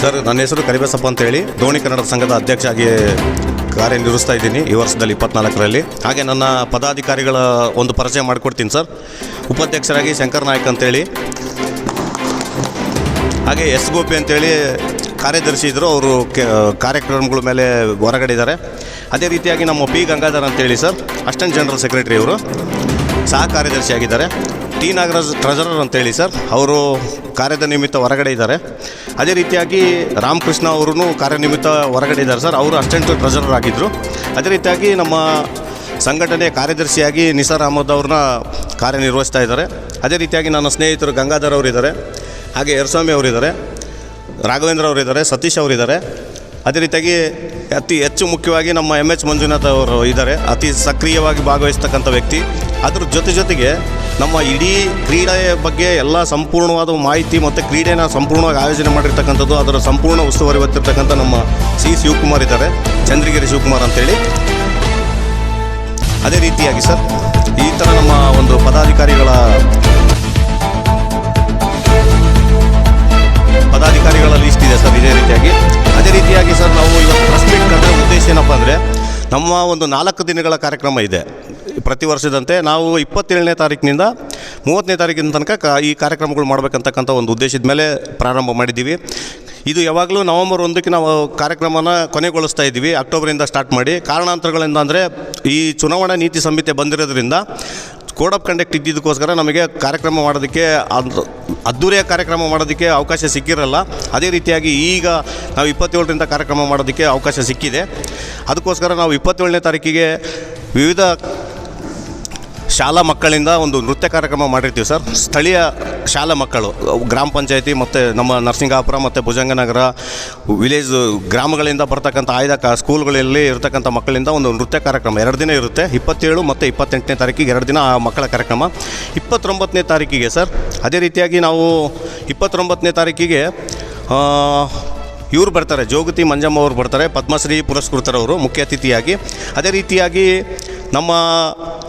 Sir, ನನ್ನ ಹೆಸರು ಕರಿಬಸಪ್ಪ ಅಂತೇಳಿ ದೋಣಿ ಕನ್ನಡ ಸಂಘದ ಅಧ್ಯಕ್ಷ ಆಗಿ ಕಾರ್ಯನಿರ್ವಹಿಸ್ತಾ ಇದ್ದೀನಿ ಈ ವರ್ಷದಲ್ಲಿ 24ರಲ್ಲಿ. ಹಾಗೆ ನನ್ನ ಪದಾಧಿಕಾರಿಗಳ ಒಂದು ಪರಿಚಯ ಮಾಡಿಕೊಡ್ತೀನಿ ಸರ್. ಉಪಾಧ್ಯಕ್ಷರಾಗಿ ಶಂಕರ್ ನಾಯ್ಕ್ ಅಂತೇಳಿ, ಹಾಗೆ ಎಸ್ ಗೋಪಿ ಅಂತೇಳಿ ಕಾರ್ಯದರ್ಶಿ ಇದ್ದರು, ಅವರು ಕಾರ್ಯಕ್ರಮಗಳ ಮೇಲೆ ಹೊರಗಡೆ ಇದ್ದಾರೆ. ಅದೇ ರೀತಿಯಾಗಿ ನಮ್ಮ ಪಿ ಗಂಗಾಧರ್ ಅಂತೇಳಿ ಸರ್, ಅಸಿಸ್ಟೆಂಟ್ ಜನರಲ್ ಸೆಕ್ರೆಟರಿ, ಅವರು ಸಹ ಕಾರ್ಯದರ್ಶಿಯಾಗಿದ್ದಾರೆ. ಟಿ ನಾಗರಾಜ್ ಟ್ರೆಜರರ್ ಅಂತೇಳಿ ಸರ್, ಅವರು ಕಾರ್ಯದ ನಿಮಿತ್ತ ಹೊರಗಡೆ ಇದ್ದಾರೆ. ಅದೇ ರೀತಿಯಾಗಿ ರಾಮಕೃಷ್ಣ ಅವರು ಕಾರ್ಯನಿಮಿತ್ತ ಹೊರಗಡೆ ಇದ್ದಾರೆ ಸರ್, ಅವರು ಅಸಿಸ್ಟೆಂಟ್ ಟ್ರೆಜರರ್ ಆಗಿದ್ದರು. ಅದೇ ರೀತಿಯಾಗಿ ನಮ್ಮ ಸಂಘಟನೆ ಕಾರ್ಯದರ್ಶಿಯಾಗಿ ನಿಸಾರ್ ಅಹಮದ್ ಅವ್ರನ್ನ ಕಾರ್ಯನಿರ್ವಹಿಸ್ತಾ ಇದ್ದಾರೆ. ಅದೇ ರೀತಿಯಾಗಿ ನನ್ನ ಸ್ನೇಹಿತರು ಗಂಗಾಧರ್ ಅವರಿದ್ದಾರೆ, ಹಾಗೆ ಯರ್ಸ್ವಾಮಿ ಅವರಿದ್ದಾರೆ, ರಾಘವೇಂದ್ರ ಅವರಿದ್ದಾರೆ, ಸತೀಶ್ ಅವರಿದ್ದಾರೆ. ಅದೇ ರೀತಿಯಾಗಿ ಅತಿ ಹೆಚ್ಚು ಮುಖ್ಯವಾಗಿ ನಮ್ಮ ಎಚ್ ಮಂಜುನಾಥ್ ಅವರು ಇದ್ದಾರೆ, ಅತಿ ಸಕ್ರಿಯವಾಗಿ ಭಾಗವಹಿಸ್ತಕ್ಕಂಥ ವ್ಯಕ್ತಿ. ಅದ್ರ ಜೊತೆಗೆ ನಮ್ಮ ಇಡೀ ಕ್ರೀಡೆಯ ಬಗ್ಗೆ ಎಲ್ಲ ಸಂಪೂರ್ಣವಾದ ಮಾಹಿತಿ ಮತ್ತು ಕ್ರೀಡೆನ ಸಂಪೂರ್ಣವಾಗಿ ಆಯೋಜನೆ ಮಾಡಿರ್ತಕ್ಕಂಥದ್ದು, ಅದರ ಸಂಪೂರ್ಣ ಉಸ್ತುವಾರಿ ಹೊತ್ತಿರ್ತಕ್ಕಂಥ ನಮ್ಮ ಶಿವಕುಮಾರ್ ಇದ್ದಾರೆ, ಚಂದ್ರಗಿರಿ ಶಿವಕುಮಾರ್ ಅಂತೇಳಿ. ಅದೇ ರೀತಿಯಾಗಿ ಸರ್, ಈ ಥರ ನಮ್ಮ ಒಂದು ಪದಾಧಿಕಾರಿಗಳ ಲಿಸ್ಟ್ ಇದೆ ಸರ್. ಇದೇ ರೀತಿಯಾಗಿ ಅದೇ ರೀತಿಯಾಗಿ ಸರ್, ನಾವು ಇವತ್ತು ಪ್ರೆಸ್ ಮೀಟ್ ಕರೆದ ಉದ್ದೇಶ ಏನಪ್ಪ ಅಂದರೆ, ನಮ್ಮ ಒಂದು 4 ದಿನಗಳ ಕಾರ್ಯಕ್ರಮ ಇದೆ ಪ್ರತಿ ವರ್ಷದಂತೆ. ನಾವು 27ನೇ ತಾರೀಕಿನಿಂದ 30ನೇ ತಾರೀಕಿನ ತನಕ ಈ ಕಾರ್ಯಕ್ರಮಗಳು ಮಾಡಬೇಕಂತಕ್ಕಂಥ ಒಂದು ಉದ್ದೇಶದ ಮೇಲೆ ಪ್ರಾರಂಭ ಮಾಡಿದ್ದೀವಿ. ಇದು ಯಾವಾಗಲೂ ನವಂಬರ್ 1ಕ್ಕೆ ನಾವು ಕಾರ್ಯಕ್ರಮನ ಕೊನೆಗೊಳಿಸ್ತಾ ಇದ್ದೀವಿ, ಅಕ್ಟೋಬರಿಂದ ಸ್ಟಾರ್ಟ್ ಮಾಡಿ. ಕಾರಣಾಂತರಗಳಿಂದ ಅಂದರೆ, ಈ ಚುನಾವಣಾ ನೀತಿ ಸಂಹಿತೆ ಬಂದಿರೋದ್ರಿಂದ ಕೋಡ್ ಆಫ್ ಕಂಡಕ್ಟ್ ಇದ್ದಿದ್ದಕ್ಕೋಸ್ಕರ ನಮಗೆ ಕಾರ್ಯಕ್ರಮ ಮಾಡೋದಕ್ಕೆ, ಅದ್ದೂರಿಯ ಕಾರ್ಯಕ್ರಮ ಮಾಡೋದಕ್ಕೆ ಅವಕಾಶ ಸಿಕ್ಕಿರಲ್ಲ. ಅದೇ ರೀತಿಯಾಗಿ ಈಗ ನಾವು 27ರಿಂದ ಕಾರ್ಯಕ್ರಮ ಮಾಡೋದಕ್ಕೆ ಅವಕಾಶ ಸಿಕ್ಕಿದೆ. ಅದಕ್ಕೋಸ್ಕರ ನಾವು 27ನೇ ತಾರೀಕಿಗೆ ವಿವಿಧ ಶಾಲಾ ಮಕ್ಕಳಿಂದ ಒಂದು ನೃತ್ಯ ಕಾರ್ಯಕ್ರಮ ಮಾಡಿರ್ತೀವಿ ಸರ್. ಸ್ಥಳೀಯ ಶಾಲಾ ಮಕ್ಕಳು, ಗ್ರಾಮ ಪಂಚಾಯತಿ ಮತ್ತು ನಮ್ಮ ನರಸಿಂಗಾಪುರ ಮತ್ತು ಭುಜಂಗನಗರ ವಿಲೇಜ್ ಗ್ರಾಮಗಳಿಂದ ಬರ್ತಕ್ಕಂಥ ಆಯ್ದ ಸ್ಕೂಲ್ಗಳಲ್ಲಿ ಇರತಕ್ಕಂಥ ಮಕ್ಕಳಿಂದ ಒಂದು ನೃತ್ಯ ಕಾರ್ಯಕ್ರಮ 2 ದಿನ ಇರುತ್ತೆ. 27 ಮತ್ತು 28ನೇ ತಾರೀಕಿಗೆ 2 ದಿನ ಆ ಮಕ್ಕಳ ಕಾರ್ಯಕ್ರಮ. 29ನೇ ತಾರೀಕಿಗೆ ಸರ್, ಅದೇ ರೀತಿಯಾಗಿ ನಾವು 29ನೇ ತಾರೀಕಿಗೆ ಇವರು ಬರ್ತಾರೆ, ಜೋಗತಿ ಮಂಜಮ್ಮ ಅವರು ಬರ್ತಾರೆ, ಪದ್ಮಶ್ರೀ ಪುರಸ್ಕೃತರವರು ಮುಖ್ಯ ಅತಿಥಿಯಾಗಿ. ಅದೇ ರೀತಿಯಾಗಿ ನಮ್ಮ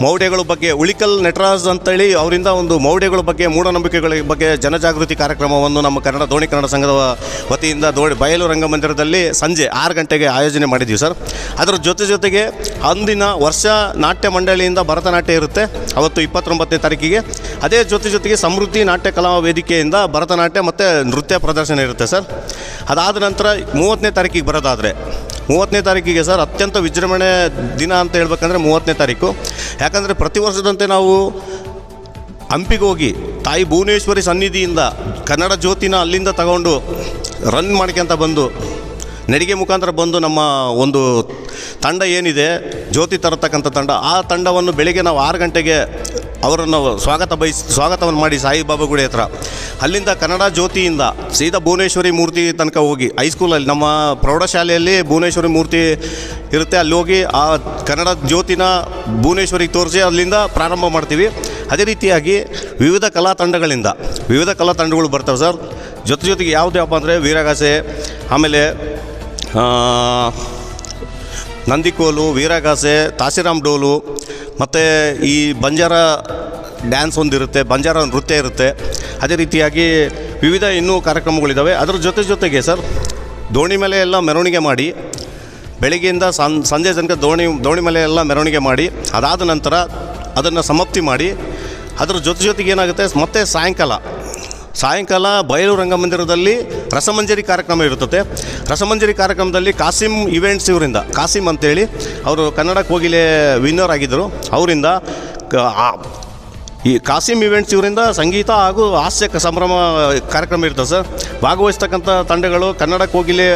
ಮೌಢ್ಯಗಳ ಬಗ್ಗೆ ಉಳಿಕಲ್ ನಟರಾಜ್ ಅಂತೇಳಿ ಅವರಿಂದ ಒಂದು ಮೌಢ್ಯಗಳ ಬಗ್ಗೆ, ಮೂಢನಂಬಿಕೆಗಳ ಬಗ್ಗೆ ಜನಜಾಗೃತಿ ಕಾರ್ಯಕ್ರಮವನ್ನು ನಮ್ಮ ದೋಣಿ ಕನ್ನಡ ಸಂಘದ ವತಿಯಿಂದ ಬಯಲು ರಂಗಮಂದಿರದಲ್ಲಿ ಸಂಜೆ 6 ಗಂಟೆಗೆ ಆಯೋಜನೆ ಮಾಡಿದ್ದೀವಿ ಸರ್. ಅದರ ಜೊತೆಗೆ ಅಂದಿನ ವರ್ಷ ನಾಟ್ಯ ಮಂಡಳಿಯಿಂದ ಭರತನಾಟ್ಯ ಇರುತ್ತೆ ಅವತ್ತು 29ನೇ ತಾರೀಕಿಗೆ. ಅದೇ ಜೊತೆಗೆ ಸಮೃದ್ಧಿ ನಾಟ್ಯ ಕಲಾ ವೇದಿಕೆಯಿಂದ ಭರತನಾಟ್ಯ ಮತ್ತು ನೃತ್ಯ ಪ್ರದರ್ಶನ ಇರುತ್ತೆ ಸರ್. ಅದಾದ ನಂತರ 30ನೇ ತಾರೀಕಿಗೆ ಬರೋದಾದರೆ, 30ನೇ ತಾರೀಕಿಗೆ ಸರ್ ಅತ್ಯಂತ ವಿಜೃಂಭಣೆ ದಿನ ಅಂತ ಹೇಳ್ಬೇಕಂದ್ರೆ 30ನೇ ತಾರೀಕು. ಯಾಕಂದರೆ ಪ್ರತಿ ವರ್ಷದಂತೆ ನಾವು ಹಂಪಿಗೆ ಹೋಗಿ ತಾಯಿ ಭುವನೇಶ್ವರಿ ಸನ್ನಿಧಿಯಿಂದ ಕನ್ನಡ ಜ್ಯೋತಿನ ಅಲ್ಲಿಂದ ತಗೊಂಡು ರನ್ ಮಾಡ್ಕೊಂತ ಬಂದು, ನಡಿಗೆ ಮುಖಾಂತರ ಬಂದು ನಮ್ಮ ಒಂದು ತಂಡ ಏನಿದೆ ಜ್ಯೋತಿ ತರತಕ್ಕಂಥ ತಂಡ, ಆ ತಂಡವನ್ನು ಬೆಳಿಗ್ಗೆ ನಾವು 6 ಗಂಟೆಗೆ ಅವರನ್ನು ಸ್ವಾಗತವನ್ನು ಮಾಡಿ ಸಾಯಿಬಾಬಾ ಗುಡಿ ಹತ್ರ, ಅಲ್ಲಿಂದ ಕನ್ನಡ ಜ್ಯೋತಿಯಿಂದ ಸೀದಾ ಭುವನೇಶ್ವರಿ ಮೂರ್ತಿ ತನಕ ಹೋಗಿ, ಹೈಸ್ಕೂಲಲ್ಲಿ ನಮ್ಮ ಪ್ರೌಢಶಾಲೆಯಲ್ಲಿ ಭುವನೇಶ್ವರಿ ಮೂರ್ತಿ ಇರುತ್ತೆ, ಅಲ್ಲಿ ಹೋಗಿ ಆ ಕನ್ನಡ ಜ್ಯೋತಿನ ಭುವನೇಶ್ವರಿಗೆ ತೋರಿಸಿ ಅಲ್ಲಿಂದ ಪ್ರಾರಂಭ ಮಾಡ್ತೀವಿ. ಅದೇ ರೀತಿಯಾಗಿ ವಿವಿಧ ಕಲಾ ತಂಡಗಳು ಬರ್ತವೆ ಸರ್. ಜೊತೆಗೆ ಯಾವುದಪ್ಪ ಅಂದರೆ ವೀರಗಾಸೆ, ಆಮೇಲೆ ನಂದಿಕೋಲು, ವೀರಗಾಸೆ, ತಾಸಿರಾಮ್ ಡೋಲು, ಮತ್ತು ಈ ಬಂಜಾರ ಡ್ಯಾನ್ಸ್ ಒಂದಿರುತ್ತೆ, ಬಂಜಾರ ನೃತ್ಯ ಇರುತ್ತೆ. ಅದೇ ರೀತಿಯಾಗಿ ವಿವಿಧ ಇನ್ನೂ ಕಾರ್ಯಕ್ರಮಗಳಿದ್ದಾವೆ. ಅದರ ಜೊತೆಗೆ ಸರ್, ದೋಣಿ ಮೇಲೆ ಎಲ್ಲ ಮೆರವಣಿಗೆ ಮಾಡಿ, ಬೆಳಗ್ಗೆಯಿಂದ ಸಂಜೆ ತನಕ ದೋಣಿ ಮೇಲೆ ಎಲ್ಲ ಮೆರವಣಿಗೆ ಮಾಡಿ, ಅದಾದ ನಂತರ ಅದನ್ನು ಸಮಾಪ್ತಿ ಮಾಡಿ, ಅದರ ಜೊತೆಗೆ ಏನಾಗುತ್ತೆ, ಮತ್ತು ಸಾಯಂಕಾಲ ಬಯಲು ರಂಗಮಂದಿರದಲ್ಲಿ ರಸಮಂಜರಿ ಕಾರ್ಯಕ್ರಮ ಇರುತ್ತದೆ. ರಸಮಂಜರಿ ಕಾರ್ಯಕ್ರಮದಲ್ಲಿ ಕಾಸಿಂ ಇವೆಂಟ್ಸ್ ಇವರಿಂದ, ಕಾಸಿಂ ಅಂತೇಳಿ ಅವರು ಕನ್ನಡ ಕೋಗಿಲೆ ವಿನ್ನರ್ ಆಗಿದ್ದರು, ಅವರಿಂದ ಈ ಕಾಸಿಂ ಇವೆಂಟ್ಸ್ ಇವರಿಂದ ಸಂಗೀತ ಹಾಗೂ ಹಾಸ್ಯ ಸಂಭ್ರಮ ಕಾರ್ಯಕ್ರಮ ಇರ್ತದೆ ಸರ್. ಭಾಗವಹಿಸ್ತಕ್ಕಂಥ ತಂಡಗಳು ಕನ್ನಡ ಕೋಗಿಲೆ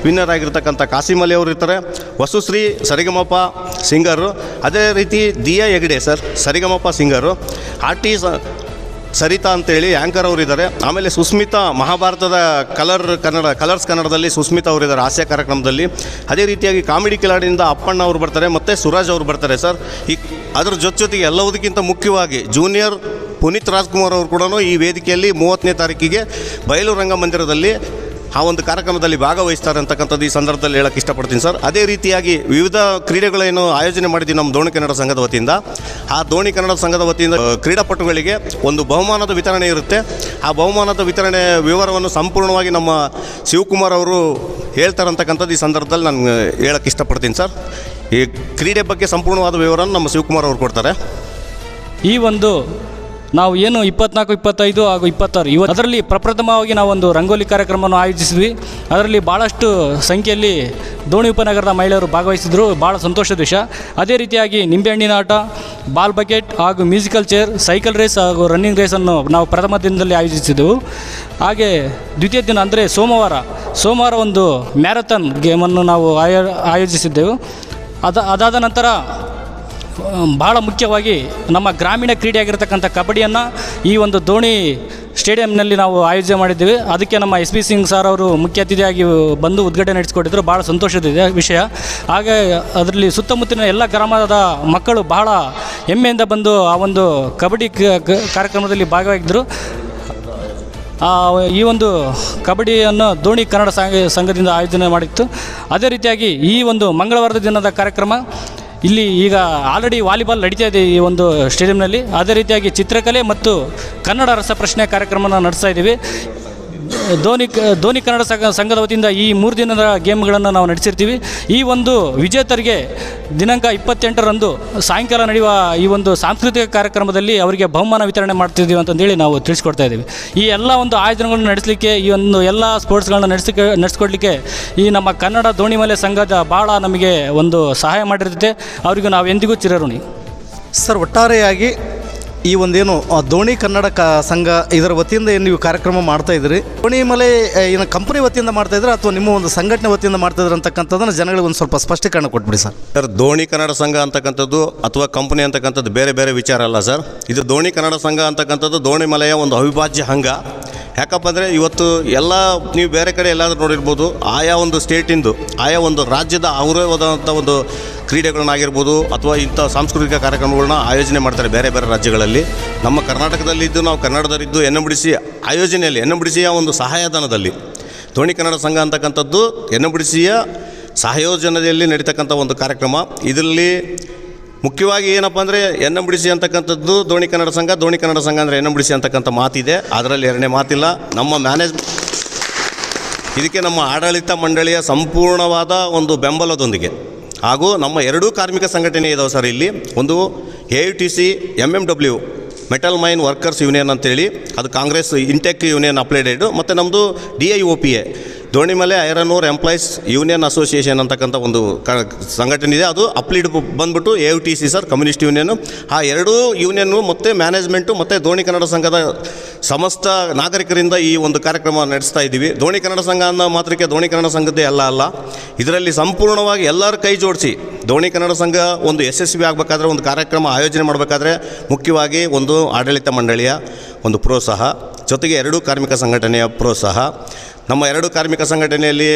ವಿನ್ನರ್ ಆಗಿರ್ತಕ್ಕಂಥ ಕಾಸಿಂ ಅಲಿ ಅವರು ಇರ್ತಾರೆ, ವಸುಶ್ರೀ ಸರಿಗಮಪ ಸಿಂಗರು, ಅದೇ ರೀತಿ ದಿಯಾ ಹೆಗ್ಡೆ ಸರ್ ಸರಿಗಮಪ ಸಿಂಗರು, ಸರಿತಾ ಅಂತೇಳಿ ಆ್ಯಂಕರ್ ಅವರಿದ್ದಾರೆ. ಆಮೇಲೆ ಸುಸ್ಮಿತಾ, ಮಹಾಭಾರತದ ಕಲರ್ಸ್ ಕನ್ನಡದಲ್ಲಿ ಸುಸ್ಮಿತಾ ಅವರಿದ್ದಾರೆ ಹಾಸ್ಯ ಕಾರ್ಯಕ್ರಮದಲ್ಲಿ. ಅದೇ ರೀತಿಯಾಗಿ ಕಾಮಿಡಿ ಕಿಲಾಡಿಯಿಂದ ಅಪ್ಪಣ್ಣ ಅವರು ಬರ್ತಾರೆ, ಮತ್ತು ಸುರಾಜ್ ಅವರು ಬರ್ತಾರೆ ಸರ್. ಅದರ ಜೊತೆಗೆ ಎಲ್ಲವುದಕ್ಕಿಂತ ಮುಖ್ಯವಾಗಿ ಜೂನಿಯರ್ ಪುನೀತ್ ರಾಜ್ಕುಮಾರ್ ಅವರು ಕೂಡ ಈ ವೇದಿಕೆಯಲ್ಲಿ 30ನೇ ತಾರೀಕಿಗೆ ಬಯಲು ರಂಗಮಂದಿರದಲ್ಲಿ ಆ ಒಂದು ಕಾರ್ಯಕ್ರಮದಲ್ಲಿ ಭಾಗವಹಿಸ್ತಾರೆ ಅಂತಕ್ಕಂಥದ್ದು ಈ ಸಂದರ್ಭದಲ್ಲಿ ಹೇಳಕ್ಕೆ ಇಷ್ಟಪಡ್ತೀನಿ ಸರ್. ಅದೇ ರೀತಿಯಾಗಿ ವಿವಿಧ ಕ್ರೀಡೆಗಳೇನು ಆಯೋಜನೆ ಮಾಡಿದ್ದೀವಿ ನಮ್ಮ ದೋಣಿ ಕನ್ನಡ ಸಂಘದ ವತಿಯಿಂದ, ಆ ದೋಣಿ ಕನ್ನಡ ಸಂಘದ ವತಿಯಿಂದ ಕ್ರೀಡಾಪಟುಗಳಿಗೆ ಒಂದು ಬಹುಮಾನದ ವಿತರಣೆ ಇರುತ್ತೆ. ಆ ಬಹುಮಾನದ ವಿತರಣೆ ವಿವರವನ್ನು ಸಂಪೂರ್ಣವಾಗಿ ನಮ್ಮ ಶಿವಕುಮಾರ್ ಅವರು ಹೇಳ್ತಾರೆ ಅಂತಕ್ಕಂಥದ್ದು ಈ ಸಂದರ್ಭದಲ್ಲಿ ನಾನು ಹೇಳಕ್ಕೆ ಇಷ್ಟಪಡ್ತೀನಿ ಸರ್. ಈ ಕ್ರೀಡೆ ಬಗ್ಗೆ ಸಂಪೂರ್ಣವಾದ ವಿವರವನ್ನು ನಮ್ಮ ಶಿವಕುಮಾರ್ ಅವರು ಕೊಡ್ತಾರೆ. ಈ ಒಂದು ನಾವು ಏನು 24, 25 ಹಾಗೂ 26 ಅದರಲ್ಲಿ ಪ್ರಪ್ರಥಮವಾಗಿ ನಾವೊಂದು ರಂಗೋಲಿ ಕಾರ್ಯಕ್ರಮವನ್ನು ಆಯೋಜಿಸಿದ್ವಿ. ಅದರಲ್ಲಿ ಭಾಳಷ್ಟು ಸಂಖ್ಯೆಯಲ್ಲಿ ದೋಣಿ ಉಪನಗರದ ಮಹಿಳೆಯರು ಭಾಗವಹಿಸಿದರು. ಭಾಳ ಸಂತೋಷದ ವಿಷಯ. ಅದೇ ರೀತಿಯಾಗಿ ನಿಂಬೆಹಣ್ಣಿನ ಆಟ, ಬಾಲ್ ಬಕೆಟ್ ಹಾಗೂ ಮ್ಯೂಸಿಕಲ್ ಚೇರ್, ಸೈಕಲ್ ರೇಸ್ ಹಾಗೂ ರನ್ನಿಂಗ್ ರೇಸನ್ನು ನಾವು ಪ್ರಥಮ ದಿನದಲ್ಲಿ ಆಯೋಜಿಸಿದ್ದೆವು. ಹಾಗೆ ದ್ವಿತೀಯ ದಿನ ಅಂದರೆ ಸೋಮವಾರ ಒಂದು ಮ್ಯಾರಥಾನ್ ಗೇಮನ್ನು ನಾವು ಆಯೋಜಿಸಿದ್ದೆವು. ಅದಾದ ನಂತರ ಭಾಳ ಮುಖ್ಯವಾಗಿ ನಮ್ಮ ಗ್ರಾಮೀಣ ಕ್ರೀಡೆಯಾಗಿರ್ತಕ್ಕಂಥ ಕಬಡ್ಡಿಯನ್ನು ಈ ಒಂದು ದೋಣಿ ಸ್ಟೇಡಿಯಂನಲ್ಲಿ ನಾವು ಆಯೋಜನೆ ಮಾಡಿದ್ದೀವಿ. ಅದಕ್ಕೆ ನಮ್ಮ SP ಸಿಂಗ್ ಸರ್ ಅವರು ಮುಖ್ಯ ಅತಿಥಿಯಾಗಿ ಬಂದು ಉದ್ಘಾಟನೆ ನಡೆಸಿಕೊಟ್ಟಿದ್ದರು. ಭಾಳ ಸಂತೋಷದ ವಿಷಯ. ಹಾಗೆ ಅದರಲ್ಲಿ ಸುತ್ತಮುತ್ತಲಿನ ಎಲ್ಲ ಗ್ರಾಮದ ಮಕ್ಕಳು ಬಹಳ ಹೆಮ್ಮೆಯಿಂದ ಬಂದು ಆ ಒಂದು ಕಬಡ್ಡಿ ಕಾರ್ಯಕ್ರಮದಲ್ಲಿ ಭಾಗವಾಗಿದ್ದರು. ಈ ಒಂದು ಕಬಡ್ಡಿಯನ್ನು ದೋಣಿ ಕನ್ನಡ ಸಂಘದಿಂದ ಆಯೋಜನೆ ಮಾಡಿತ್ತು. ಅದೇ ರೀತಿಯಾಗಿ ಈ ಒಂದು ಮಂಗಳವಾರದ ದಿನದ ಕಾರ್ಯಕ್ರಮ ಇಲ್ಲಿ ಈಗ ಆಲ್ರೆಡಿ ವಾಲಿಬಾಲ್ ನಡೀತಾ ಇದೆ ಈ ಒಂದು ಸ್ಟೇಡಿಯಂನಲ್ಲಿ. ಅದೇ ರೀತಿಯಾಗಿ ಚಿತ್ರಕಲೆ ಮತ್ತು ಕನ್ನಡ ರಸಪ್ರಶ್ನೆ ಕಾರ್ಯಕ್ರಮವನ್ನು ನಡೆಸ್ತಾ ಇದ್ದೀವಿ. ಧೋನಿ ಕನ್ನಡ ಸಂಘದ ವತಿಯಿಂದ ಈ 3 ದಿನದ ಗೇಮ್ಗಳನ್ನು ನಾವು ನಡೆಸಿರ್ತೀವಿ. ಈ ಒಂದು ವಿಜೇತರಿಗೆ ದಿನಾಂಕ 28ರಂದು ಸಾಯಂಕಾಲ ನಡೆಯುವ ಈ ಒಂದು ಸಾಂಸ್ಕೃತಿಕ ಕಾರ್ಯಕ್ರಮದಲ್ಲಿ ಅವರಿಗೆ ಬಹುಮಾನ ವಿತರಣೆ ಮಾಡ್ತಿದ್ದೀವಿ ಅಂತಂದೇಳಿ ನಾವು ತಿಳಿಸ್ಕೊಡ್ತಾ ಇದ್ದೀವಿ. ಈ ಎಲ್ಲ ಒಂದು ಆಯೋಜನೆಗಳನ್ನು ನಡೆಸಲಿಕ್ಕೆ, ಈ ಒಂದು ಎಲ್ಲ ಸ್ಪೋರ್ಟ್ಸ್ಗಳನ್ನ ನಡೆಸ್ಕೊಡ್ಲಿಕ್ಕೆ ಈ ನಮ್ಮ ಕನ್ನಡ ದೋಣಿಮಲೆ ಸಂಘದ ಭಾಳ ನಮಗೆ ಒಂದು ಸಹಾಯ ಮಾಡಿರುತ್ತೆ. ಅವರಿಗೂ ನಾವು ಎಂದಿಗೂ ಚಿರಋಣಿ. ಸರ್, ಒಟ್ಟಾರೆಯಾಗಿ ಈ ಒಂದೇನು ದೋಣಿ ಕನ್ನಡ ಸಂಘ ಇದರ ವತಿಯಿಂದ ಏನು ನೀವು ಕಾರ್ಯಕ್ರಮ ಮಾಡ್ತಾಯಿದ್ರಿ, ದೋಣಿಮಲೆ ಏನು ಕಂಪನಿ ವತಿಯಿಂದ ಮಾಡ್ತಾಯಿದ್ರೆ ಅಥವಾ ನಿಮ್ಮ ಒಂದು ಸಂಘಟನೆ ವತಿಯಿಂದ ಮಾಡ್ತಾಯಿದ್ರೆ ಅಂತಕ್ಕಂಥದ್ದನ್ನು ಜನಗಳಿಗೆ ಒಂದು ಸ್ವಲ್ಪ ಸ್ಪಷ್ಟೀಕರಣ ಕೊಟ್ಬಿಡಿ ಸರ್. ಸರ್, ದೋಣಿ ಕನ್ನಡ ಸಂಘ ಅಂತಕ್ಕಂಥದ್ದು ಅಥವಾ ಕಂಪನಿ ಅಂತಕ್ಕಂಥದ್ದು ಬೇರೆ ಬೇರೆ ವಿಚಾರ ಅಲ್ಲ ಸರ್. ಇದು ದೋಣಿ ಕನ್ನಡ ಸಂಘ ಅಂತಕ್ಕಂಥದ್ದು ದೋಣಿಮಲೆಯ ಒಂದು ಅವಿಭಾಜ್ಯ ಅಂಗ. ಯಾಕಪ್ಪ ಅಂದರೆ ಇವತ್ತು ಎಲ್ಲ ನೀವು ಬೇರೆ ಕಡೆ ಎಲ್ಲಾದರೂ ನೋಡಿರ್ಬೋದು, ಆಯಾ ಒಂದು ಸ್ಟೇಟಿಂದು, ಆಯಾ ಒಂದು ರಾಜ್ಯದ ಅವರೇ ಆದಂಥ ಒಂದು ಕ್ರೀಡೆಗಳನ್ನಾಗಿರ್ಬೋದು ಅಥವಾ ಇಂಥ ಸಾಂಸ್ಕೃತಿಕ ಕಾರ್ಯಕ್ರಮಗಳನ್ನ ಆಯೋಜನೆ ಮಾಡ್ತಾರೆ ಬೇರೆ ಬೇರೆ ರಾಜ್ಯಗಳಲ್ಲಿ. ನಮ್ಮ ಕರ್ನಾಟಕದಲ್ಲಿದ್ದು, ನಾವು ಕನ್ನಡದಲ್ಲಿದ್ದು NMDC ಆಯೋಜನೆಯಲ್ಲಿ, NMDCಯ ಒಂದು ಸಹಾಯಧನದಲ್ಲಿ ದೋಣಿ ಕನ್ನಡ ಸಂಘ ಅಂತಕ್ಕಂಥದ್ದು NMDCಯ ಸಹಯೋಜನೆಯಲ್ಲಿ ನಡೀತಕ್ಕಂಥ ಒಂದು ಕಾರ್ಯಕ್ರಮ. ಇದರಲ್ಲಿ ಮುಖ್ಯವಾಗಿ ಏನಪ್ಪ ಅಂದರೆ NMDC ಅಂತಕ್ಕಂಥದ್ದು ದೋಣಿ ಕನ್ನಡ ಸಂಘ, ದೋಣಿ ಕನ್ನಡ ಸಂಘ ಅಂದರೆ NMDC ಅಂತಕ್ಕಂಥ ಮಾತಿದೆ. ಅದರಲ್ಲಿ ಎರಡನೇ ಮಾತಿಲ್ಲ. ನಮ್ಮ ಇದಕ್ಕೆ ನಮ್ಮ ಆಡಳಿತ ಮಂಡಳಿಯ ಸಂಪೂರ್ಣವಾದ ಒಂದು ಬೆಂಬಲದೊಂದಿಗೆ ಹಾಗೂ ನಮ್ಮ 2 ಕಾರ್ಮಿಕ ಸಂಘಟನೆ ಇದಾವೆ ಸರ್. ಇಲ್ಲಿ ಒಂದು AITC MMW metal mine workers union ಅಂತೇಳಿ, ಅದು ಕಾಂಗ್ರೆಸ್ ಇಂಟೆಕ್ ಯೂನಿಯನ್ ಅಪ್ಲೈಡೆಡ್, ಮತ್ತು ನಮ್ಮದು DIOPA Donimalai iron ore employees union association ಅಂತಕ್ಕಂಥ ಒಂದು ಸಂಘಟನೆ ಇದೆ. ಅದು ಅಪ್ಲೀಡ್ ಬಂದ್ಬಿಟ್ಟು AITC ಸರ್, ಕಮ್ಯುನಿಸ್ಟ್ ಯೂನಿಯನ್ನು. ಆ 2 ಯೂನಿಯನ್ನು ಮತ್ತು ಮ್ಯಾನೇಜ್ಮೆಂಟು ಮತ್ತು ದೋಣಿ ಕನ್ನಡ ಸಂಘದ ಸಮಸ್ತ ನಾಗರಿಕರಿಂದ ಈ ಒಂದು ಕಾರ್ಯಕ್ರಮ ನಡೆಸ್ತಾ ಇದ್ದೀವಿ. ದೋಣಿ ಕನ್ನಡ ಸಂಘ ಅನ್ನೋ ಮಾತ್ರಕ್ಕೆ ದೋಣಿ ಕನ್ನಡ ಸಂಘದ್ದೇ ಅಲ್ಲ. ಇದರಲ್ಲಿ ಸಂಪೂರ್ಣವಾಗಿ ಎಲ್ಲರ ಕೈ ಜೋಡಿಸಿ ದೋಣಿ ಕನ್ನಡ ಸಂಘ ಒಂದು ಯಶಸ್ವಿ ಆಗಬೇಕಾದ್ರೆ, ಒಂದು ಕಾರ್ಯಕ್ರಮ ಆಯೋಜನೆ ಮಾಡಬೇಕಾದ್ರೆ ಮುಖ್ಯವಾಗಿ ಒಂದು ಆಡಳಿತ ಮಂಡಳಿಯ ಒಂದು ಪ್ರೋತ್ಸಾಹ, ಜೊತೆಗೆ 2 ಕಾರ್ಮಿಕ ಸಂಘಟನೆಯ ಪ್ರೋತ್ಸಾಹ. ನಮ್ಮ 2 ಕಾರ್ಮಿಕ ಸಂಘಟನೆಯಲ್ಲಿ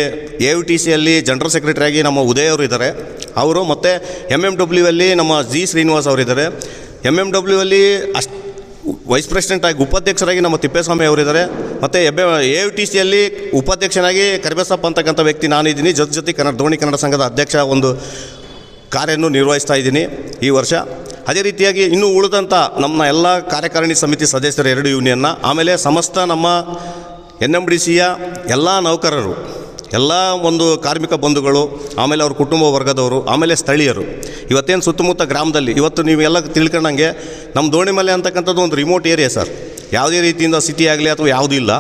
AITCಯಲ್ಲಿ ಜನರಲ್ ಸೆಕ್ರೆಟರಿಯಾಗಿ ನಮ್ಮ ಉದಯ್ ಅವರು ಇದ್ದಾರೆ, ಅವರು, ಮತ್ತು MMW ಅಲ್ಲಿ ನಮ್ಮ G ಶ್ರೀನಿವಾಸ್ ಅವರಿದ್ದಾರೆ. MMW ಅಲ್ಲಿ ವೈಸ್ ಪ್ರೆಸಿಡೆಂಟಾಗಿ ಉಪಾಧ್ಯಕ್ಷರಾಗಿ ನಮ್ಮ ತಿಪ್ಪೇಸ್ವಾಮಿ ಅವರಿದ್ದಾರೆ, ಮತ್ತು AITCಯಲ್ಲಿ ಉಪಾಧ್ಯಕ್ಷನಾಗಿ ಕರಿಬಸಪ್ಪ ಅಂತಕ್ಕಂಥ ವ್ಯಕ್ತಿ ನಾನಿದ್ದೀನಿ. ಜೊತೆ ದೋಣಿ ಕನ್ನಡ ಸಂಘದ ಅಧ್ಯಕ್ಷ ಒಂದು ಕಾರ್ಯವನ್ನು ನಿರ್ವಹಿಸ್ತಾ ಇದ್ದೀನಿ ಈ ವರ್ಷ. ಅದೇ ರೀತಿಯಾಗಿ ಇನ್ನೂ ಉಳಿದಂಥ ನಮ್ಮ ಎಲ್ಲ ಕಾರ್ಯಕಾರಿಣಿ ಸಮಿತಿ ಸದಸ್ಯರು 2 ಯೂನಿಯನ್ನ, ಆಮೇಲೆ ಸಮಸ್ತ ನಮ್ಮ NMDCಯ ಎಲ್ಲ ನೌಕರರು, ಎಲ್ಲ ಒಂದು ಕಾರ್ಮಿಕ ಬಂಧುಗಳು, ಆಮೇಲೆ ಅವ್ರ ಕುಟುಂಬ ವರ್ಗದವರು, ಆಮೇಲೆ ಸ್ಥಳೀಯರು, ಇವತ್ತೇನು ಸುತ್ತಮುತ್ತ ಗ್ರಾಮದಲ್ಲಿ ಇವತ್ತು ನೀವೆಲ್ಲ ತಿಳ್ಕೊಂಡಂಗೆ ನಮ್ಮ ದೋಣಿಮಲೆ ಅಂತಕ್ಕಂಥದ್ದು ಒಂದು ರಿಮೋಟ್ ಏರಿಯಾ ಸರ್. ಯಾವುದೇ ರೀತಿಯಿಂದ ಸಿಟಿ ಆಗಲಿ ಅಥವಾ ಯಾವುದೂ ಇಲ್ಲ.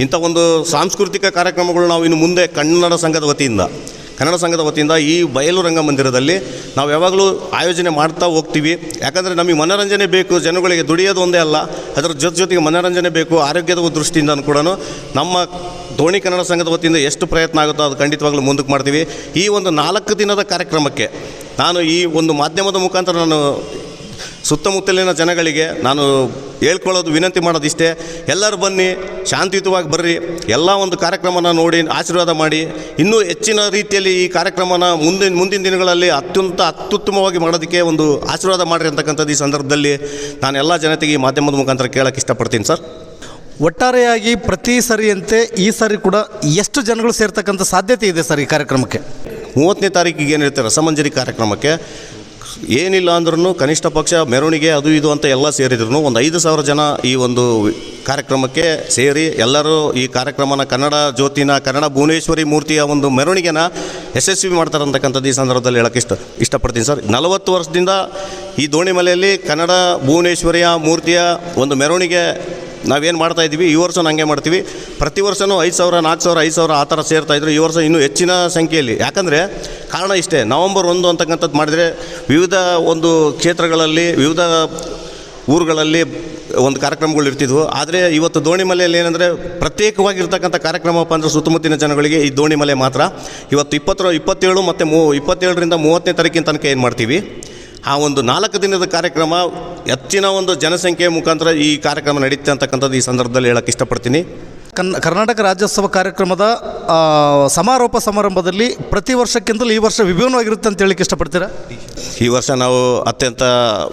ಇಂಥ ಒಂದು ಸಾಂಸ್ಕೃತಿಕ ಕಾರ್ಯಕ್ರಮಗಳು ನಾವು ಇನ್ನು ಮುಂದೆ ಕನ್ನಡ ಸಂಘದ ವತಿಯಿಂದ ಈ ಬಯಲು ರಂಗಮಂದಿರದಲ್ಲಿ ನಾವು ಯಾವಾಗಲೂ ಆಯೋಜನೆ ಮಾಡ್ತಾ ಹೋಗ್ತೀವಿ. ಯಾಕಂದರೆ ನಮಗೆ ಮನೋರಂಜನೆ ಬೇಕು, ಜನಗಳಿಗೆ ದುಡಿಯೋದು ಒಂದೇ ಅಲ್ಲ, ಅದರ ಜೊತೆಗೆ ಮನೋರಂಜನೆ ಬೇಕು. ಆರೋಗ್ಯದ ದೃಷ್ಟಿಯಿಂದ ಕೂಡ ನಮ್ಮ ದೋಣಿ ಕನ್ನಡ ಸಂಘದ ವತಿಯಿಂದ ಎಷ್ಟು ಪ್ರಯತ್ನ ಆಗುತ್ತೋ ಅದು ಖಂಡಿತವಾಗ್ಲೂ ಮುಂದಕ್ಕೆ ಮಾಡ್ತೀವಿ. ಈ ಒಂದು 4 ದಿನದ ಕಾರ್ಯಕ್ರಮಕ್ಕೆ ನಾನು ಈ ಒಂದು ಮಾಧ್ಯಮದ ಮುಖಾಂತರ ನಾನು ಸುತ್ತಮುತ್ತಲಿನ ಜನಗಳಿಗೆ ನಾನು ಹೇಳ್ಕೊಳ್ಳೋದು, ವಿನಂತಿ ಮಾಡೋದಿಷ್ಟೇ, ಎಲ್ಲರೂ ಬನ್ನಿ, ಶಾಂತಿಯುತವಾಗಿ ಬರ್ರಿ, ಎಲ್ಲ ಒಂದು ಕಾರ್ಯಕ್ರಮನ ನೋಡಿ ಆಶೀರ್ವಾದ ಮಾಡಿ, ಇನ್ನೂ ಹೆಚ್ಚಿನ ರೀತಿಯಲ್ಲಿ ಈ ಕಾರ್ಯಕ್ರಮನ ಮುಂದಿನ ದಿನಗಳಲ್ಲಿ ಅತ್ಯುತ್ತಮವಾಗಿ ಮಾಡೋದಕ್ಕೆ ಒಂದು ಆಶೀರ್ವಾದ ಮಾಡಿರಿ ಅಂತಕ್ಕಂಥದ್ದು ಈ ಸಂದರ್ಭದಲ್ಲಿ ನಾನು ಎಲ್ಲ ಜನತೆಗೆ ಈ ಮಾಧ್ಯಮದ ಮುಖಾಂತರ ಕೇಳೋಕ್ಕೆ ಇಷ್ಟಪಡ್ತೀನಿ ಸರ್. ಒಟ್ಟಾರೆಯಾಗಿ ಪ್ರತಿ ಸರಿಯಂತೆ ಈ ಸಾರಿ ಕೂಡ ಎಷ್ಟು ಜನಗಳು ಸೇರ್ತಕ್ಕಂಥ ಸಾಧ್ಯತೆ ಇದೆ ಸರ್ ಈ ಕಾರ್ಯಕ್ರಮಕ್ಕೆ? 30ನೇ ತಾರೀಕಿಗೆ ಏನಿರುತ್ತೆ ರಸಮಂಜರಿ ಕಾರ್ಯಕ್ರಮಕ್ಕೆ ಏನಿಲ್ಲ ಅಂದ್ರೂ ಕನಿಷ್ಠ ಪಕ್ಷ ಮೆರವಣಿಗೆ ಅದು ಇದು ಅಂತ ಎಲ್ಲ ಸೇರಿದ್ರು ಒಂದು 5,000 ಜನ ಈ ಒಂದು ಕಾರ್ಯಕ್ರಮಕ್ಕೆ ಸೇರಿ ಎಲ್ಲರೂ ಈ ಕಾರ್ಯಕ್ರಮನ ಕನ್ನಡ ಜ್ಯೋತಿನ ಕನ್ನಡ ಭುವನೇಶ್ವರಿ ಮೂರ್ತಿಯ ಒಂದು ಮೆರವಣಿಗೆನ ಯಶಸ್ವಿ ಮಾಡ್ತಾರೆ ಅಂತಕ್ಕಂಥದ್ದು ಈ ಸಂದರ್ಭದಲ್ಲಿ ಹೇಳೋಕ್ಕೆ ಇಷ್ಟಪಡ್ತೀನಿ ಸರ್. 40 ವರ್ಷದಿಂದ ಈ ದೋಣಿಮಲೆಯಲ್ಲಿ ಕನ್ನಡ ಭುವನೇಶ್ವರಿಯ ಮೂರ್ತಿಯ ಒಂದು ಮೆರವಣಿಗೆ ನಾವೇನು ಮಾಡ್ತಾಯಿದ್ದೀವಿ, ಈ ವರ್ಷ ಹಂಗೆ ಮಾಡ್ತೀವಿ. ಪ್ರತಿ ವರ್ಷವೂ 5,000, 4,000, 5,000 ಆ ಥರ ಸೇರ್ತಾಯಿದ್ರು. ಈ ವರ್ಷ ಇನ್ನೂ ಹೆಚ್ಚಿನ ಸಂಖ್ಯೆಯಲ್ಲಿ, ಯಾಕಂದರೆ ಕಾರಣ ಇಷ್ಟೇ, ನವಂಬರ್ 1 ಅಂತಕ್ಕಂಥದ್ದು ಮಾಡಿದರೆ ವಿವಿಧ ಒಂದು ಕ್ಷೇತ್ರಗಳಲ್ಲಿ ವಿವಿಧ ಊರುಗಳಲ್ಲಿ ಒಂದು ಕಾರ್ಯಕ್ರಮಗಳು ಇರ್ತಿದ್ವು. ಆದರೆ ಇವತ್ತು ದೋಣಿಮಲೆಯಲ್ಲಿ ಏನಂದರೆ ಪ್ರತ್ಯೇಕವಾಗಿರ್ತಕ್ಕಂಥ ಕಾರ್ಯಕ್ರಮಪ್ಪ ಅಂದರೆ ಸುತ್ತಮುತ್ತಲಿನ ಜನಗಳಿಗೆ ಈ ದೋಣಿಮಲೆ ಮಾತ್ರ. ಇವತ್ತು 27 ಮತ್ತು 27ರಿಂದ 30ನೇ ತಾರೀಕಿನ ತನಕ ಏನು ಮಾಡ್ತೀವಿ, ಆ ಒಂದು 4 ದಿನದ ಕಾರ್ಯಕ್ರಮ ಹೆಚ್ಚಿನ ಒಂದು ಜನಸಂಖ್ಯೆಯ ಮುಖಾಂತರ ಈ ಕಾರ್ಯಕ್ರಮ ನಡೀತೆ ಅಂತಕ್ಕಂಥದ್ದು ಈ ಸಂದರ್ಭದಲ್ಲಿ ಹೇಳೋಕ್ಕೆ ಇಷ್ಟಪಡ್ತೀನಿ. ಕರ್ನಾಟಕ ರಾಜ್ಯೋತ್ಸವ ಕಾರ್ಯಕ್ರಮದ ಸಮಾರೋಪ ಸಮಾರಂಭದಲ್ಲಿ ಪ್ರತಿ ವರ್ಷಕ್ಕಿಂತಲೂ ಈ ವರ್ಷ ವಿಭಿನ್ನವಾಗಿರುತ್ತೆ ಅಂತ ಹೇಳಕ್ಕೆ ಇಷ್ಟಪಡ್ತೀರಾ? ಈ ವರ್ಷ ನಾವು ಅತ್ಯಂತ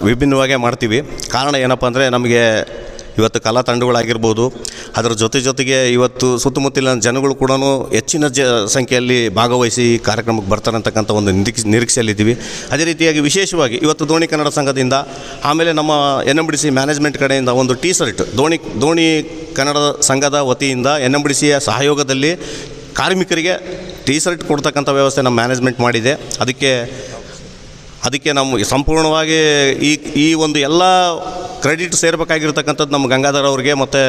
ವಿಭಿನ್ನವಾಗೇ ಮಾಡ್ತೀವಿ. ಕಾರಣ ಏನಪ್ಪ ಅಂದರೆ ನಮಗೆ ಇವತ್ತು ಕಲಾ ತಂಡಗಳಾಗಿರ್ಬೋದು, ಅದರ ಜೊತೆಗೆ ಇವತ್ತು ಸುತ್ತಮುತ್ತಲಿನ ಜನಗಳು ಕೂಡ ಹೆಚ್ಚಿನ ಸಂಖ್ಯೆಯಲ್ಲಿ ಭಾಗವಹಿಸಿ ಈ ಕಾರ್ಯಕ್ರಮಕ್ಕೆ ಬರ್ತಾರೆ ಅಂತಕ್ಕಂಥ ಒಂದು ನಿರೀಕ್ಷೆಯಲ್ಲಿದ್ದೀವಿ. ಅದೇ ರೀತಿಯಾಗಿ ವಿಶೇಷವಾಗಿ ಇವತ್ತು ದೋಣಿ ಕನ್ನಡ ಸಂಘದಿಂದ, ಆಮೇಲೆ ನಮ್ಮ NMDC ಮ್ಯಾನೇಜ್ಮೆಂಟ್ ಕಡೆಯಿಂದ ಒಂದು ಟೀ ಶರ್ಟ್ ದೋಣಿ ಕನ್ನಡ ಸಂಘದ ವತಿಯಿಂದ NMDCಯ ಸಹಯೋಗದಲ್ಲಿ ಕಾರ್ಮಿಕರಿಗೆ ಟೀ ಶರ್ಟ್ ಕೊಡ್ತಕ್ಕಂಥ ವ್ಯವಸ್ಥೆ ನಮ್ಮ ಮ್ಯಾನೇಜ್ಮೆಂಟ್ ಮಾಡಿದೆ. ಅದಕ್ಕೆ ನಮ್ಮ ಸಂಪೂರ್ಣವಾಗಿ ಈ ಒಂದು ಎಲ್ಲ ಕ್ರೆಡಿಟ್ ಸೇರಬೇಕಾಗಿರ್ತಕ್ಕಂಥದ್ದು ನಮ್ಮ ಗಂಗಾಧರ್ ಅವ್ರಿಗೆ ಮತ್ತು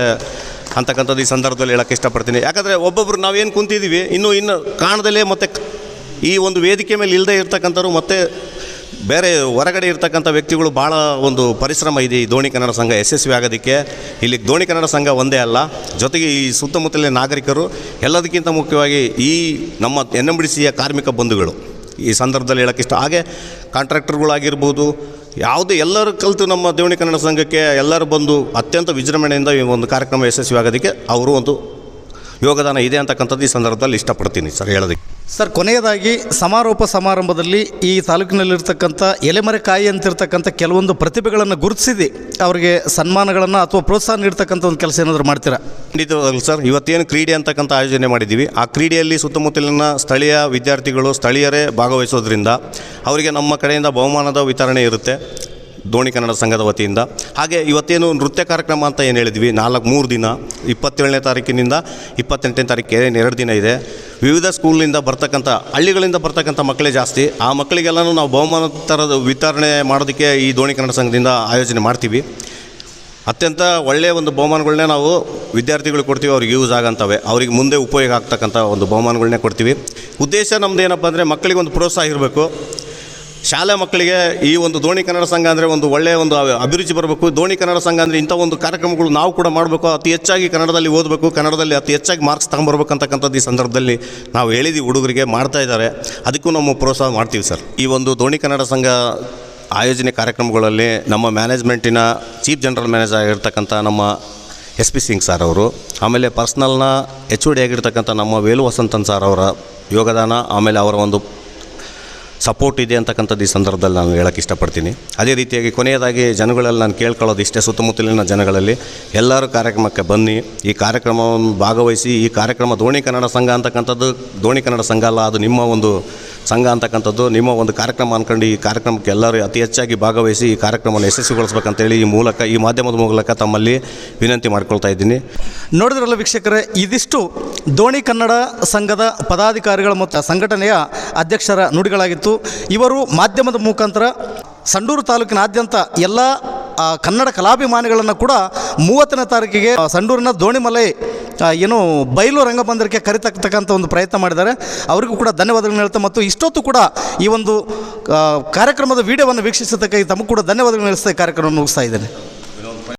ಅಂತಕ್ಕಂಥದ್ದು ಈ ಸಂದರ್ಭದಲ್ಲಿ ಹೇಳೋಕ್ಕೆ ಇಷ್ಟಪಡ್ತೀನಿ. ಯಾಕಂದರೆ ಒಬ್ಬೊಬ್ಬರು ನಾವೇನು ಕುಂತಿದ್ದೀವಿ ಇನ್ನು ಕಾಣದಲ್ಲೇ ಮತ್ತು ಈ ಒಂದು ವೇದಿಕೆ ಮೇಲೆ ಇಲ್ಲದೆ ಇರ್ತಕ್ಕಂಥವ್ರು ಮತ್ತು ಬೇರೆ ಹೊರಗಡೆ ಇರ್ತಕ್ಕಂಥ ವ್ಯಕ್ತಿಗಳು ಭಾಳ ಒಂದು ಪರಿಶ್ರಮ ಇದೆ ಈ ದೋಣಿ ಕನ್ನಡ ಸಂಘ ಯಶಸ್ವಿ ಆಗೋದಕ್ಕೆ. ಇಲ್ಲಿ ದೋಣಿ ಕನ್ನಡ ಸಂಘ ಒಂದೇ ಅಲ್ಲ, ಜೊತೆಗೆ ಈ ಸುತ್ತಮುತ್ತಲಿನ ನಾಗರಿಕರು, ಎಲ್ಲದಕ್ಕಿಂತ ಮುಖ್ಯವಾಗಿ ಈ ನಮ್ಮ NMDCಯ ಕಾರ್ಮಿಕ ಬಂಧುಗಳು ಈ ಸಂದರ್ಭದಲ್ಲಿ ಹೇಳೋಕ್ಕೆ ಇಷ್ಟ. ಹಾಗೆ ಕಾಂಟ್ರಾಕ್ಟರ್ಗಳಾಗಿರ್ಬೋದು, ಯಾವುದೇ ಎಲ್ಲರೂ ಕಲಿತು ನಮ್ಮ ದೋಣಿ ಕನ್ನಡ ಸಂಘಕ್ಕೆ ಎಲ್ಲರೂ ಬಂದು ಅತ್ಯಂತ ವಿಜೃಂಭಣೆಯಿಂದ ಈ ಒಂದು ಕಾರ್ಯಕ್ರಮ ಯಶಸ್ವಿ ಆಗೋದಕ್ಕೆ ಅವರು ಒಂದು ಯೋಗದಾನ ಇದೆ ಅಂತಕ್ಕಂಥದ್ದು ಈ ಸಂದರ್ಭದಲ್ಲಿ ಇಷ್ಟಪಡ್ತೀನಿ ಸರ್ ಹೇಳೋದಕ್ಕೆ. ಸರ್, ಕೊನೆಯದಾಗಿ ಸಮಾರೋಪ ಸಮಾರಂಭದಲ್ಲಿ ಈ ತಾಲೂಕಿನಲ್ಲಿರ್ತಕ್ಕಂಥ ಎಲೆಮರೆಕಾಯಿ ಅಂತಿರ್ತಕ್ಕಂಥ ಕೆಲವೊಂದು ಪ್ರತಿಭೆಗಳನ್ನು ಗುರುತಿಸಿದೆ ಅವರಿಗೆ ಸನ್ಮಾನಗಳನ್ನು ಅಥವಾ ಪ್ರೋತ್ಸಾಹ ನೀಡ್ತಕ್ಕಂಥ ಒಂದು ಕೆಲಸ ಏನಾದರೂ ಮಾಡ್ತೀರಾ? ಖಂಡಿತವಾಗಲು ಸರ್. ಇವತ್ತೇನು ಕ್ರೀಡೆ ಅಂತಕ್ಕಂಥ ಆಯೋಜನೆ ಮಾಡಿದ್ದೀವಿ. ಆ ಕ್ರೀಡೆಯಲ್ಲಿ ಸುತ್ತಮುತ್ತಲಿನ ಸ್ಥಳೀಯ ವಿದ್ಯಾರ್ಥಿಗಳು ಸ್ಥಳೀಯರೇ ಭಾಗವಹಿಸೋದ್ರಿಂದ ಅವರಿಗೆ ನಮ್ಮ ಕಡೆಯಿಂದ ಬಹುಮಾನದ ವಿತರಣೆ ಇರುತ್ತೆ ದೋಣಿ ಕನ್ನಡ ಸಂಘದ ವತಿಯಿಂದ. ಹಾಗೆ ಇವತ್ತೇನು ನೃತ್ಯ ಕಾರ್ಯಕ್ರಮ ಅಂತ ಏನು ಹೇಳಿದ್ವಿ, 3 ದಿನ 27ನೇ ತಾರೀಕಿನಿಂದ 28ನೇ ತಾರೀಕಿಗೆ 2 ದಿನ ಇದೆ. ವಿವಿಧ ಸ್ಕೂಲಿಂದ ಬರ್ತಕ್ಕಂಥ ಹಳ್ಳಿಗಳಿಂದ ಬರ್ತಕ್ಕಂಥ ಮಕ್ಕಳೇ ಜಾಸ್ತಿ. ಆ ಮಕ್ಕಳಿಗೆಲ್ಲನೂ ನಾವು ಬಹುಮಾನ ಥರದ ವಿತರಣೆ ಮಾಡೋದಕ್ಕೆ ಈ ದೋಣಿ ಕನ್ನಡ ಸಂಘದಿಂದ ಆಯೋಜನೆ ಮಾಡ್ತೀವಿ. ಅತ್ಯಂತ ಒಳ್ಳೆಯ ಒಂದು ಬಹುಮಾನಗಳನ್ನೇ ನಾವು ವಿದ್ಯಾರ್ಥಿಗಳು ಕೊಡ್ತೀವಿ, ಅವ್ರಿಗೆ ಯೂಸ್ ಆಗೋಂಥವೆ, ಅವ್ರಿಗೆ ಮುಂದೆ ಉಪಯೋಗ ಆಗ್ತಕ್ಕಂಥ ಒಂದು ಬಹುಮಾನಗಳನ್ನೇ ಕೊಡ್ತೀವಿ. ಉದ್ದೇಶ ನಮ್ಮದು ಏನಪ್ಪ ಅಂದರೆ ಮಕ್ಕಳಿಗೆ ಒಂದು ಪ್ರೋತ್ಸಾಹ ಇರಬೇಕು. ಶಾಲೆ ಮಕ್ಕಳಿಗೆ ಈ ಒಂದು ದೋಣಿ ಕನ್ನಡ ಸಂಘ ಅಂದರೆ ಒಂದು ಒಳ್ಳೆಯ ಒಂದು ಅಭಿರುಚಿ ಬರಬೇಕು. ದೋಣಿ ಕನ್ನಡ ಸಂಘ ಅಂದರೆ ಇಂಥ ಒಂದು ಕಾರ್ಯಕ್ರಮಗಳು ನಾವು ಕೂಡ ಮಾಡಬೇಕು, ಅತಿ ಹೆಚ್ಚಾಗಿ ಕನ್ನಡದಲ್ಲಿ ಓದಬೇಕು, ಕನ್ನಡದಲ್ಲಿ ಅತಿ ಹೆಚ್ಚಾಗಿ ಮಾರ್ಕ್ಸ್ ತಗೊಂಬರ್ಬೇಕಂತಕ್ಕಂಥದ್ದು ಈ ಸಂದರ್ಭದಲ್ಲಿ ನಾವು ಹೇಳಿದ್ದೀವಿ. ಹುಡುಗರಿಗೆ ಮಾಡ್ತಾಯಿದ್ದಾರೆ, ಅದಕ್ಕೂ ನಾವು ಪ್ರೋತ್ಸಾಹ ಮಾಡ್ತೀವಿ ಸರ್. ಈ ಒಂದು ದೋಣಿ ಕನ್ನಡ ಸಂಘ ಆಯೋಜನೆ ಕಾರ್ಯಕ್ರಮಗಳಲ್ಲಿ ನಮ್ಮ ಮ್ಯಾನೇಜ್ಮೆಂಟಿನ ಚೀಫ್ ಜನರಲ್ ಮ್ಯಾನೇಜರ್ ಆಗಿರ್ತಕ್ಕಂಥ ನಮ್ಮ SP ಸಿಂಗ್ ಸರ್ ಅವರು, ಆಮೇಲೆ ಪರ್ಸ್ನಲ್ನ HOD ಆಗಿರ್ತಕ್ಕಂಥ ನಮ್ಮ ವೇಲು ವಸಂತನ್ ಸರ್ ಅವರ ಯೋಗದಾನ, ಆಮೇಲೆ ಅವರ ಒಂದು ಸಪೋರ್ಟ್ ಇದೆ ಅಂತಕ್ಕಂಥದ್ದು ಈ ಸಂದರ್ಭದಲ್ಲಿ ನಾನು ಹೇಳೋಕ್ಕೆ ಇಷ್ಟಪಡ್ತೀನಿ. ಅದೇ ರೀತಿಯಾಗಿ ಕೊನೆಯದಾಗಿ ಜನಗಳಲ್ಲಿ ನಾನು ಕೇಳ್ಕೊಳ್ಳೋದು ಇಷ್ಟೇ, ಸುತ್ತಮುತ್ತಲಿನ ಜನಗಳಲ್ಲಿ ಎಲ್ಲರೂ ಕಾರ್ಯಕ್ರಮಕ್ಕೆ ಬನ್ನಿ, ಈ ಕಾರ್ಯಕ್ರಮವನ್ನು ಭಾಗವಹಿಸಿ. ಈ ಕಾರ್ಯಕ್ರಮ ದೋಣಿ ಕನ್ನಡ ಸಂಘ ಅಂತಕ್ಕಂಥದ್ದು ದೋಣಿ ಕನ್ನಡ ಸಂಘ ಅಲ್ಲ, ಅದು ನಿಮ್ಮ ಒಂದು ಸಂಘ ಅಂತಕ್ಕಂಥದ್ದು, ನಿಮ್ಮ ಒಂದು ಕಾರ್ಯಕ್ರಮ ಅಂದ್ಕೊಂಡು ಈ ಕಾರ್ಯಕ್ರಮಕ್ಕೆ ಎಲ್ಲರೂ ಅತಿ ಹೆಚ್ಚಾಗಿ ಭಾಗವಹಿಸಿ ಈ ಕಾರ್ಯಕ್ರಮವನ್ನು ಯಶಸ್ವಿಗೊಳಿಸ್ಬೇಕಂತೇಳಿ ಈ ಮಾಧ್ಯಮದ ಮೂಲಕ ತಮ್ಮಲ್ಲಿ ವಿನಂತಿ ಮಾಡ್ಕೊಳ್ತಾ ಇದ್ದೀನಿ. ನೋಡಿದ್ರಲ್ಲ ವೀಕ್ಷಕರೇ, ಇದಿಷ್ಟು ದೋಣಿ ಕನ್ನಡ ಸಂಘದ ಪದಾಧಿಕಾರಿಗಳ ಮತ್ತು ಸಂಘಟನೆಯ ಅಧ್ಯಕ್ಷರ ನುಡಿಗಳಾಗಿತ್ತು. ಇವರು ಮಾಧ್ಯಮದ ಮುಖಾಂತರ ಸಂಡೂರು ತಾಲೂಕಿನಾದ್ಯಂತ ಎಲ್ಲ ಕನ್ನಡ ಕಲಾಭಿಮಾನಿಗಳನ್ನು ಕೂಡ 30ನೇ ತಾರೀಕಿಗೆ ಸಂಡೂರಿನ ದೋಣಿಮಲೆ ಏನು ಬಯಲು ರಂಗಮಂದಿರಕ್ಕೆ ಕರಿತಕ್ಕಂಥ ಒಂದು ಪ್ರಯತ್ನ ಮಾಡಿದ್ದಾರೆ. ಅವರಿಗೂ ಕೂಡ ಧನ್ಯವಾದಗಳನ್ನು ಹೇಳ್ತಾ ಮತ್ತು ಇಷ್ಟೊತ್ತು ಕೂಡ ಈ ಒಂದು ಕಾರ್ಯಕ್ರಮದ ವಿಡಿಯೋವನ್ನು ವೀಕ್ಷಿಸೋದಕ್ಕಾಗಿ ತಮಗೂ ಕೂಡ ಧನ್ಯವಾದಗಳನ್ನು ತಿಳಿಸ್ತಾ ಈ ಕಾರ್ಯಕ್ರಮವನ್ನು ಮುಗಿಸ್ತಾ ಇದ್ದೇನೆ.